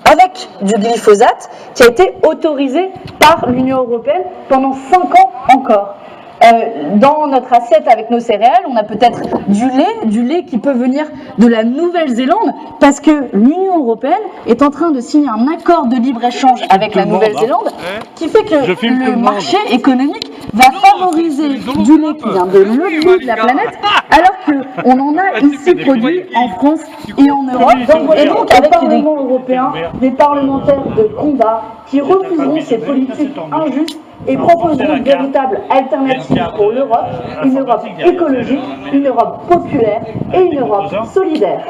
avec du glyphosate qui a été autorisé par l'Union européenne pendant 5 ans encore. Dans notre assiette avec nos céréales, on a peut-être du lait qui peut venir de la Nouvelle-Zélande parce que l'Union européenne est en train de signer un accord de libre-échange avec la Nouvelle-Zélande qui fait que le marché économique va favoriser du lait qui vient de l'autre bout de la planète alors qu'on en a ici produit en France et en Europe. Et donc avec le Parlement européen, des parlementaires de combat qui refuseront ces politiques injustes et proposeront une véritable alternative pour l'Europe, une Europe écologique, une Europe populaire et une Europe solidaire.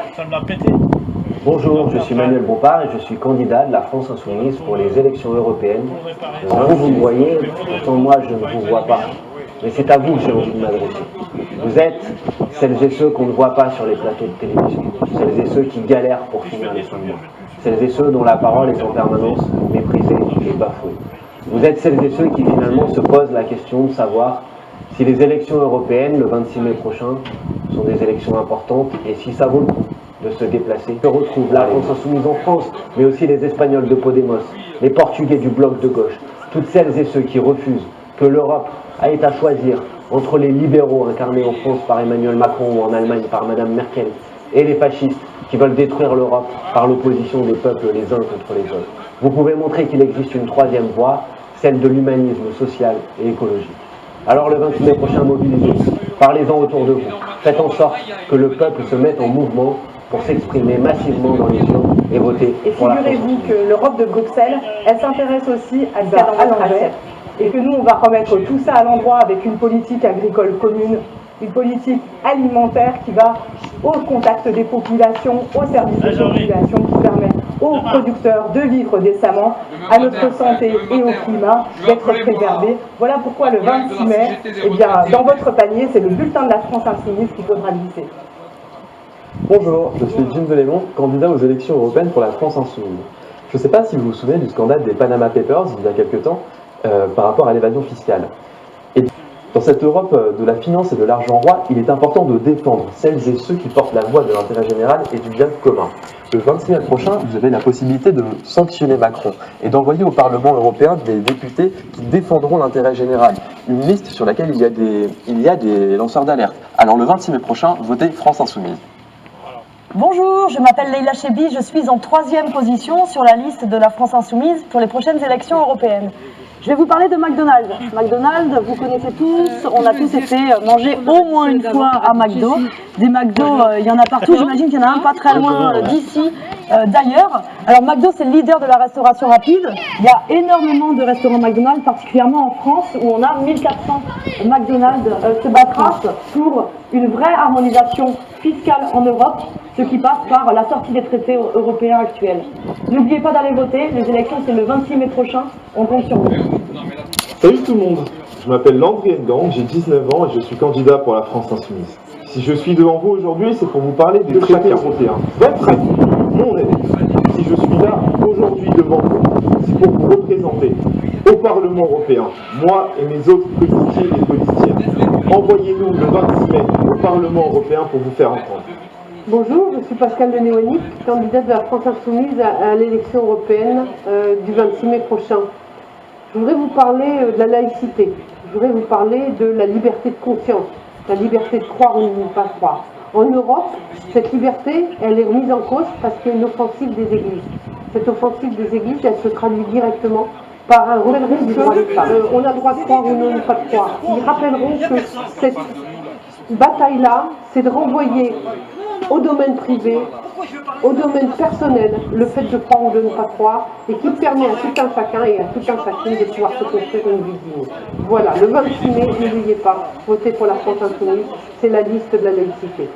Bonjour, je suis Manuel Bompard et je suis candidat de la France Insoumise pour les élections européennes. Vous me voyez, pourtant moi je ne vous vois pas. Mais c'est à vous que j'ai envie de m'adresser. Vous êtes celles et ceux qu'on ne voit pas sur les plateaux de télévision, celles et ceux qui galèrent pour finir les fins de mois, celles et ceux dont la parole est en permanence méprisée et bafouée. Vous êtes celles et ceux qui finalement se posent la question de savoir si les élections européennes, le 26 mai prochain, sont des élections importantes et si ça vaut le coup de se déplacer. Je retrouve la France Insoumise en France, mais aussi les Espagnols de Podemos, les Portugais du bloc de gauche, toutes celles et ceux qui refusent que l'Europe ait à choisir entre les libéraux incarnés en France par Emmanuel Macron ou en Allemagne par Madame Merkel et les fascistes qui veulent détruire l'Europe par l'opposition des peuples les uns contre les autres. Vous pouvez montrer qu'il existe une troisième voie, celle de l'humanisme social et écologique. Alors le 26 mai prochain, mobilisez-vous, parlez-en autour de vous, faites en sorte que le peuple se mette en mouvement pour s'exprimer massivement dans les urnes et voter pour la France. Et figurez-vous que l'Europe de Bruxelles, elle s'intéresse aussi à ce qu'il y a dans notre assiette. Et que nous, on va remettre tout ça à l'endroit avec une politique agricole commune, une politique alimentaire qui va au contact des populations, au service des populations, qui permet aux producteurs de vivre décemment, à notre santé et au climat d'être préservés. Voilà pourquoi le 26 mai, eh bien, dans votre panier, c'est le bulletin de la France Insoumise qu'il faudra glisser. Bonjour, je suis Jim Delémont, candidat aux élections européennes pour la France Insoumise. Je ne sais pas si vous vous souvenez du scandale des Panama Papers il y a quelques temps par rapport à l'évasion fiscale. Et dans cette Europe de la finance et de l'argent roi, il est important de défendre celles et ceux qui portent la voix de l'intérêt général et du bien commun. Le 26 mai prochain, vous avez la possibilité de sanctionner Macron et d'envoyer au Parlement européen des députés qui défendront l'intérêt général. Une liste sur laquelle il y a des lanceurs d'alerte. Alors le 26 mai prochain, votez France Insoumise. Bonjour, je m'appelle Leïla Chebi, je suis en 3e position sur la liste de la France Insoumise pour les prochaines élections européennes. Je vais vous parler de McDonald's. McDonald's, vous connaissez tous, on a tous été manger au moins une fois à McDo. Des McDo, il y en a partout, j'imagine qu'il y en a un pas très loin d'ici, d'ailleurs. Alors McDo, c'est le leader de la restauration rapide. Il y a énormément de restaurants McDonald's, particulièrement en France, où on a 1400 McDonald's se battent pour une vraie harmonisation fiscale en Europe, ce qui passe par la sortie des traités européens actuels. N'oubliez pas d'aller voter, les élections c'est le 26 mai prochain, on compte sur vous. Salut tout le monde, je m'appelle Landry Gang, j'ai 19 ans et je suis candidat pour la France Insoumise. Si je suis devant vous aujourd'hui, c'est pour vous parler des traités européens. Votre avis, mon avis. Si je suis là aujourd'hui devant vous, c'est pour vous représenter au Parlement européen, moi et mes autres politiciens et politiciennes. Envoyez-nous le 26 mai au Parlement européen pour vous faire entendre. Bonjour, je suis Pascal Lenéonic, candidate de la France Insoumise à l'élection européenne du 26 mai prochain. Je voudrais vous parler de la laïcité, je voudrais vous parler de la liberté de conscience, la liberté de croire ou de ne pas croire. En Europe, cette liberté, elle est remise en cause parce qu'il y a une offensive des églises. Cette offensive des églises, elle se traduit directement par un recul du droit des femmes. On a le droit de croire ou non, pas de croire. Ils rappelleront que cette bataille-là, c'est de renvoyer au domaine privé, au domaine personnel, le fait de croire ou de ne pas croire, et qui permet à tout un chacun et à tout un chacune de pouvoir se construire une vie digne. Voilà, le 26 mai, n'oubliez pas, votez pour la France Insoumise, c'est la liste de la laïcité.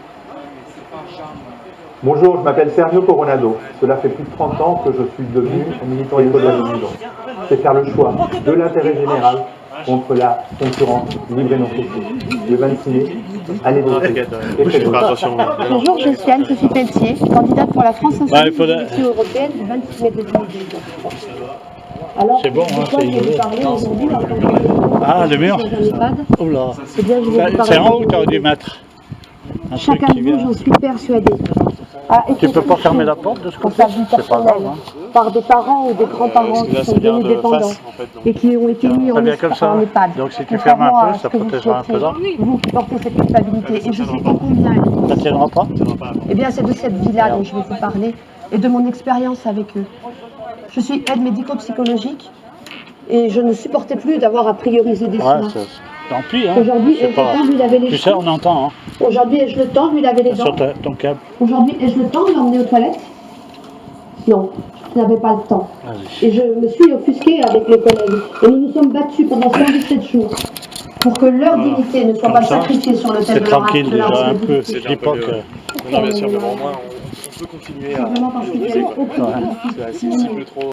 Bonjour, je m'appelle Sergio Coronado. Cela fait plus de 30 ans que je suis devenu militant écologiste. C'est faire le choix de l'intérêt général contre la concurrence libre et non faussée. Le 26 mai, allez voter. Bonjour, je suis Anne-Sophie Pelletier, candidate pour la France Insoumise aux élections européennes du 26 mai 2018. Alors, c'est bon, hein, c'est innovant. Ah, le mur. Oh là. C'est en haut que tu aurais dû mettre. Chaque année, j'en suis persuadée. Tu peux pas fermer la porte de ce côté? C'est pas grave. Hein. Par des parents ou des grands-parents qui sont devenus dépendants et qui ont été mis en EHPAD. Donc si tu fermes un peu, ça protégera un peu là. Vous qui portez cette culpabilité, et je sais combien. Ça tiendra pas? Eh bien, c'est de cette vie-là dont je vais vous parler et de mon expérience avec eux. Je suis aide médico-psychologique et je ne supportais plus d'avoir à prioriser des soins. Tant pis, hein. Aujourd'hui, ai-je le temps de lui laver les cheveux? Tu sais, on entend, hein. Aujourd'hui, ai-je le temps de lui laver les dents? Sur ton câble. Aujourd'hui, ai-je le temps de l'emmener aux toilettes? Non, je n'avais pas le temps. Et je me suis offusquée avec les collègues. Et nous nous sommes battus pendant 117 jours pour que leur dignité ne soit pas sacrifiée sur le thème de leur acte. C'est tranquille déjà un peu, je dis pas que... Non, bien sûr, mais au moins, on peut continuer à... Vraiment parce qu'il y a aucun... C'est un petit peu trop...